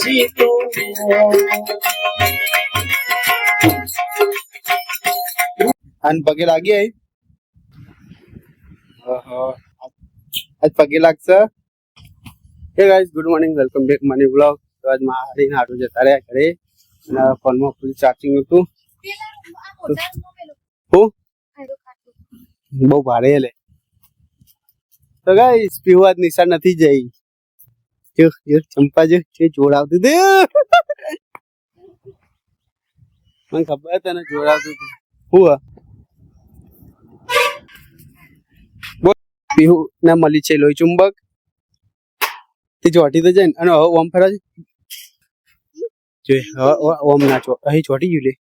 અને પગે લાગી આઈ આજ પગે લાગશે. હે guys, good morning, welcome back money vlog. તો આજ મારી હાડું જતા રહ્યા ઘરે અને ફોનમાં ફૂલ ચાર્જિંગ હતું. બહુ ભારે લે. તો ગાઈસ પીવા જ નિશાન નથી જઈ. જો ચંપા જો જોડાવતું દે. મને ખબર તને જોડાવતું હતું. હું પીહુ ના મળી છે લોહી ચુંબક. તે ચોટી તો જાય ને. અને હવે ઓમ ફરા જોઈ ઓમ ના ચો અહીં ચોટી ગયું લે.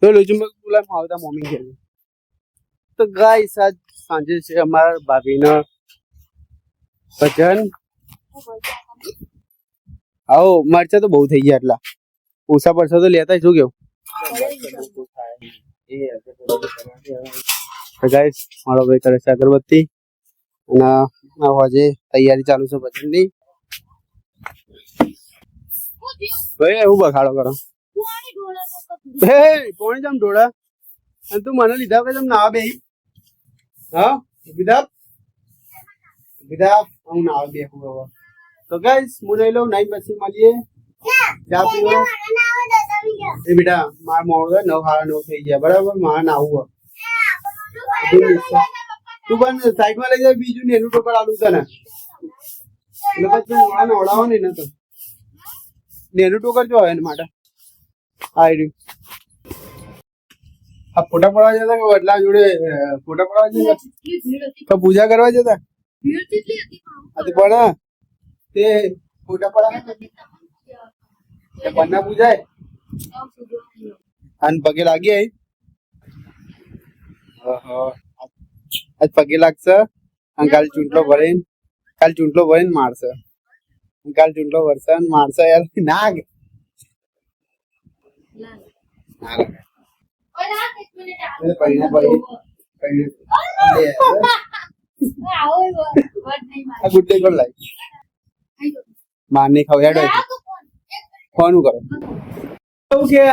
તો લોહી ચુંબક બોલા આવતા મમ્મી ઘેર. તો ગાઈસ આજ સાંજે છે અમારા ભાભીનો ભજન. આવો મરચા તો બહુ થઈ ગયા એટલા ઓછા પડશે તો લેતા શું કેવું. ગાઈસ મારો ભાઈ કરે છે અગરબત્તી અને આજે તૈયારી ચાલુ છે ભજનની. ભાઈ એવું બખાડો કરો કોણ જમ ઢોળા અને તું મને લીધા કે તમ ના બે. હા બીધા હું ના બે. તો ગાઈસ હું નહીં લઉં નહીં પછી મળીએ. ચા પીવો એ બેટા માર મોડું 9:30 થઈ ગયા બરાબર. મારે નાવું તું પણ સાઈડ માં લઈ જાય. બીજું નેનું ટોકર આલું તને એટલે પછી મોડા નવડાવો ને તો નેનું ટોકર જો એના માટે આ રહ્યું. આ ફોટા પડવા જતા કે વડલા જોડે ફોટા પડવા જતા તો પૂજા કરવા જતા પણ તે ફોટા પડા બન્ના પૂજાય અને પગે લાગી આઈ. આજ પગે લાગશે અને કાલ ચૂંટલો ભરીને મારશે. કાલ ચૂંટલો ભરશે અને મારશે યાર. નાગ ગુડ ડે કોણ લાઈ માર નહીં ખાવ યાર. ફોન કરો કે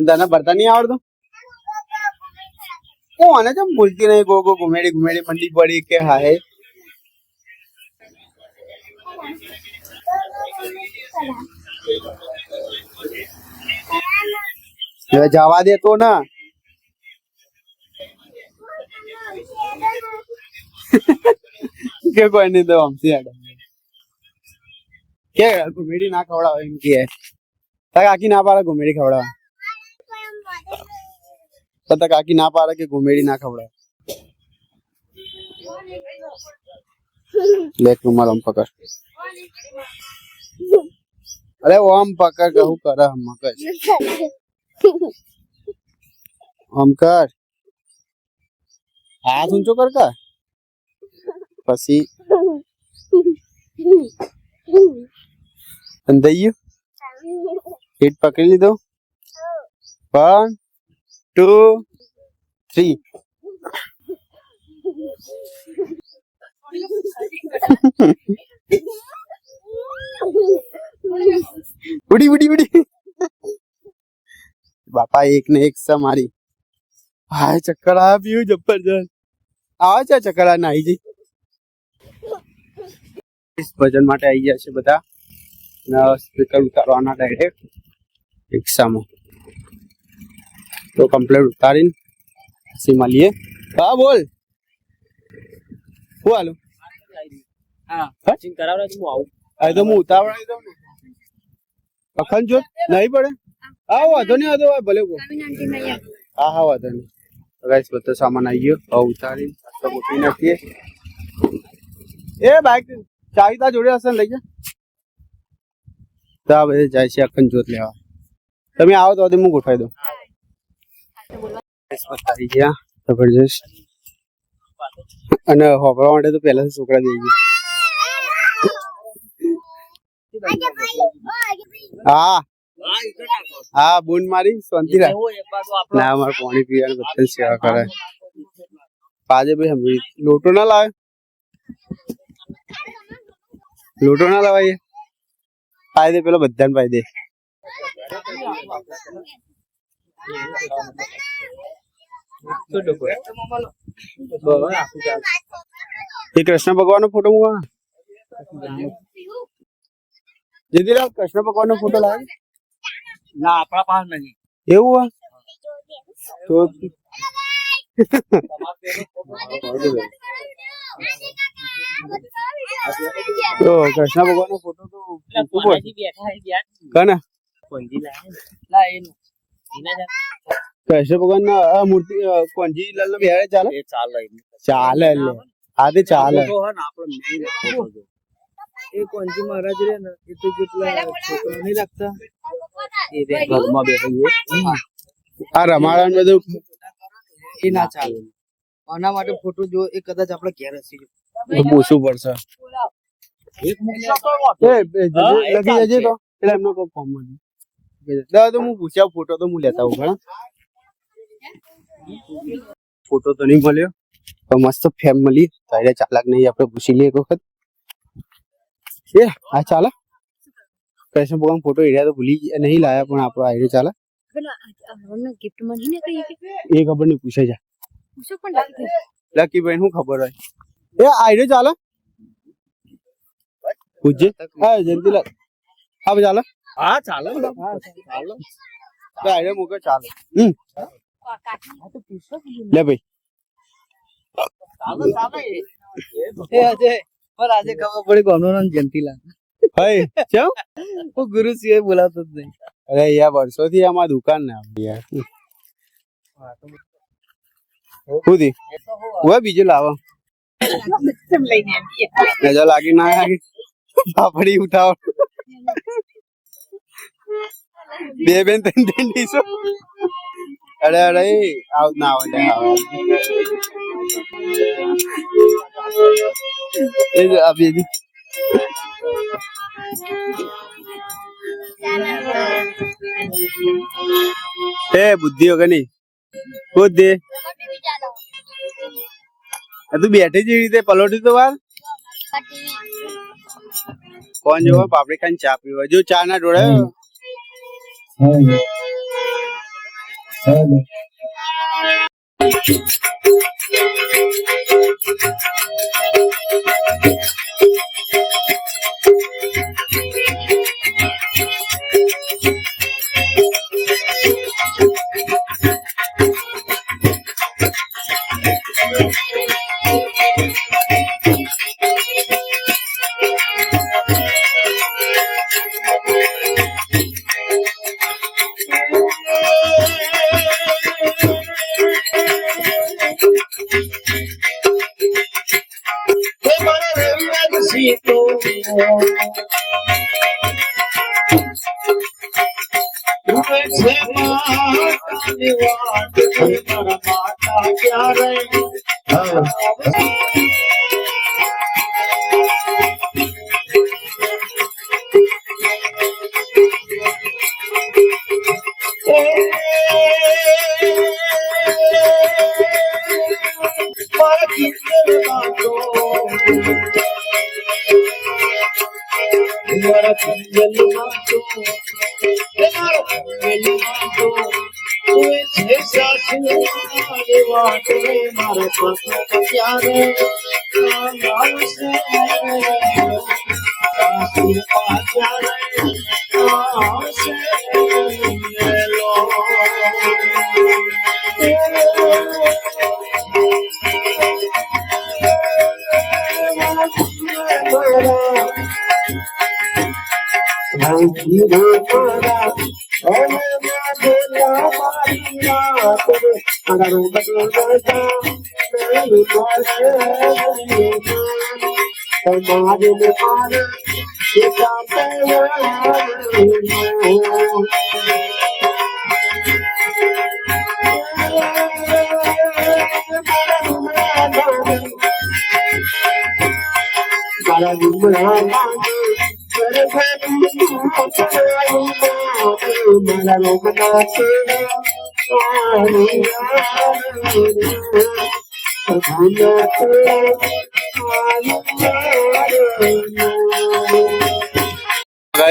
તને ભરતા નહીં આવડતું. કોને કેમ બોલતી નહીં. ગો ઘુમેડી મંડી પડી કે હા હે. જવા દે તો ના. કે કોઈ નહીં તો આમથી કે ઘુમેડી ના ખવડાવે એમ કે કાકી ના પાડે ઘુમેડી ખવડાવે. તો કાકી ના પાડે કે ઘુમેડી ના ખવડાવે. લે રૂમાલ આમ પકડ. અરે ઓમ પકડ કહું કરે મગજ આમ કર. હાથ ઊંચો કર કા પછી અંધાઈ હીટ પકડી લીધો. 1 2 3 ઉડી બાપા એક ને એક સ મારી. હા ચક્કર આ પીવું જબરજસ્ત આવે છે. ચક્કર આ નાઈ જઈ. ભજન માટે આવી ગયા છે બધા. સ્પીકર ઉતારવાના ડાયરેક્ટ રિક્ષામાં. તો કમ્પ્લેટ ઉતારીને પછી મળીએ. હા બોલ હું હાલું. હા તો હું ઉતાવળાવી દઉં ને. અખંડ જો નહીં પડે. હા વાંધો નહીં વાંધો ભલે. હા વાંધો નહીં. ગાઈસ બધો સામાન આવી ગયો. હવે ઉતારી ગોઠવી નાખીએ. એ બાઈક ચાવી તા જોડે હશે ને લઈ જા. તો આ બધે જાય છે અખંડ જ્યોત લેવા. તમે આવો તો હું ગોઠવાઈ દઉં. આવી ગયા જબરજસ્ત. અને હોભળવા માટે તો પહેલા છોકરા જઈ ગયા. હા હા બૂન મારી શાંતિ રાખ. ના અમારે પાણી પીવાનું બધા સેવા કરે. પાજે ભાઈ હમણાં લોટો ના લાવે. લોટો ના લવાય પાઈ દે પેલો બધાને પાઈ દે એ કૃષ્ણ ભગવાન નો ફોટો મૂકવા જેદીલાલ કૃષ્ણ ભગવાન નો ફોટો લાવે ના આપણા પાસે નહીં એવું તો તો કૃષ્ણ ભગવાન નો ફોટો તો કના કૃષ્ણ ભગવાન ના મૂર્તિ કોંજી લાલ નો બિહારે ચાલે ચાલે એટલે હા તે ચાલે એ કોંજી મહારાજ રે ને એ તો કેટલા છોકરા નહીં રાખતા એ ઘરમાં બેઠા આ રમાડણ બધું એ ના ચાલે આના માટે ફોટો જો એ કદાચ આપણે ઘેર હસી પૂછવું પડશે લખી જજે તો એટલે એમનો કોઈ ફોર્મ નથી તો હું પૂછ્યા ફોટો તો હું લેતા આવું ઘણા ફોટો તો નહીં મળ્યો તો મસ્ત ફેમિલી તારે ચાલાક નહીં આપણે પૂછી લઈએ એક વખત એ આ ચાલે કૃષ્ણ ભગવાન ફોટો એરિયા તો ભૂલી નહીં લાયા પણ આપણો આઈડિયા ચાલે એ ખબર નહીં પૂછે જા લકી ભાઈ શું ખબર હોય એ આઈડિયા ચાલે પૂછજે હા જયંતિલાલ હા ચાલે હા ચાલે આઈડિયા મૂકે ચાલે લે ભાઈ આજે ખબર પડી કોનો નામ જયંતિલાલ ભાઈ કેમ હું ગુરુ સિવાય બોલાતો જ નહીં અરે યાર વર્ષોથી આમાં દુકાન ને યાર ખુદી હું બીજું લાવો નજર લાગી ના લાગી પાપડી ઉઠાવ બે બેન ત્રણ ડીશો અરે અરે આવ ના આવે એ આપી એ બુદ્ધિ વગર ની બુદ્ધિ તું બેઠી જેવી રીતે પલોટી તો વાર કોણ જોવા પાપડી ખાઈને ચા પીવા જો ચા ના ઢોળાય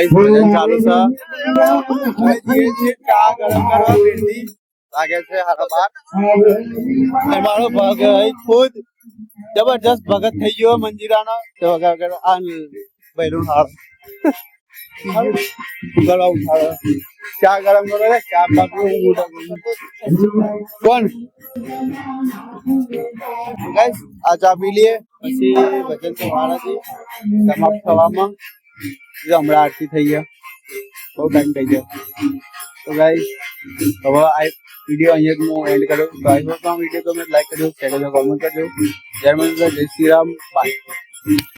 ગાઈસ ભજન ચાલુ છે હવે જઈએ છીએ ચા ગરમ કરવા બેઠી લાગે છે હારા બાર અને મારો ભાગ અહીં ખુદ જબરજસ્ત ભગત થઈ ગયો મંજીરાનો તો વગર આ બૈરું હાળ ગળા ઉઠાડો ચા ગરમ કરો રે ચા પાકું કોણ ગાઈસ આ ચા પી લઈએ પછી ભજન તો વાળાથી સમાપ્ત થવામાં હમણાં આરતી થઈ ગયા બહુ ટાઈમ થઈ ગયો તો ગાઈસ હવે આ વિડીયો અહીંયા હું એન્ડ કરું તો આઈ હોપ આ વિડીયો તમે લાઈક કરજો શેર કરજો કોમેન્ટ કરજો જય શ્રી રામ બાય